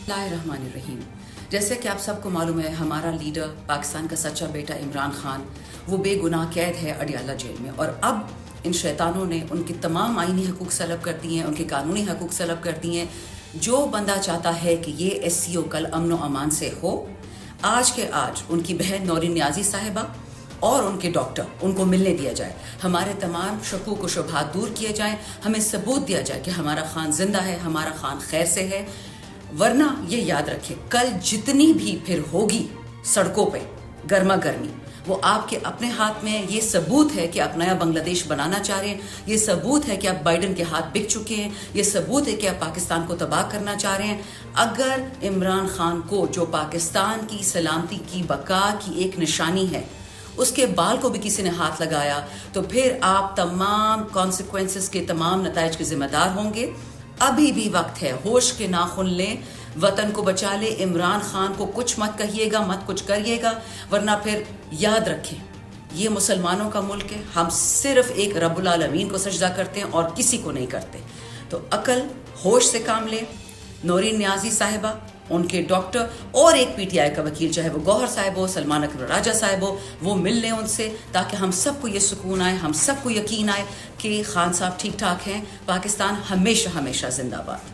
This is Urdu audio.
اللہ الرحمن الرحیم. جیسے کہ آپ سب کو معلوم ہے، ہمارا لیڈر پاکستان کا سچا بیٹا عمران خان وہ بے گناہ قید ہے اڈیالہ جیل میں، اور اب ان شیطانوں نے ان کے تمام آئینی حقوق سلب کر دیے ہیں، ان کے قانونی حقوق سلب کر دیے ہیں. جو بندہ چاہتا ہے کہ یہ ایس سی او کل امن و امان سے ہو، آج کے آج ان کی بہن نورین نیازی صاحبہ اور ان کے ڈاکٹر ان کو ملنے دیا جائے، ہمارے تمام شکوک و شبہات دور کیے جائیں، ہمیں ثبوت دیا جائے کہ ہمارا خان زندہ ہے، ہمارا خان خیر سے ہے. ورنہ یہ یاد رکھیں، کل جتنی بھی پھر ہوگی سڑکوں پہ گرما گرمی، وہ آپ کے اپنے ہاتھ میں ہے. یہ ثبوت ہے کہ آپ نیا بنگلہ دیش بنانا چاہ رہے ہیں، یہ ثبوت ہے کہ آپ بائیڈن کے ہاتھ بک چکے ہیں، یہ ثبوت ہے کہ آپ پاکستان کو تباہ کرنا چاہ رہے ہیں. اگر عمران خان کو، جو پاکستان کی سلامتی کی بقا کی ایک نشانی ہے، اس کے بال کو بھی کسی نے ہاتھ لگایا، تو پھر آپ تمام کانسیکوینسز کے، تمام نتائج کے ذمہ دار ہوں گے. ابھی بھی وقت ہے، ہوش کے ناخن لیں، وطن کو بچا لے. عمران خان کو کچھ مت کہیے گا، مت کچھ کریے گا، ورنہ پھر یاد رکھیں یہ مسلمانوں کا ملک ہے، ہم صرف ایک رب العالمین کو سجدہ کرتے ہیں اور کسی کو نہیں کرتے. تو عقل ہوش سے کام لے. نورین نیازی صاحبہ، ان کے ڈاکٹر اور ایک پی ٹی آئی کا وکیل، چاہے وہ گوہر صاحب ہو، سلمان اکبر راجہ صاحب ہو، وہ مل لیں ان سے، تاکہ ہم سب کو یہ سکون آئے، ہم سب کو یقین آئے کہ خان صاحب ٹھیک ٹھاک ہیں. پاکستان ہمیشہ ہمیشہ زندہ باد.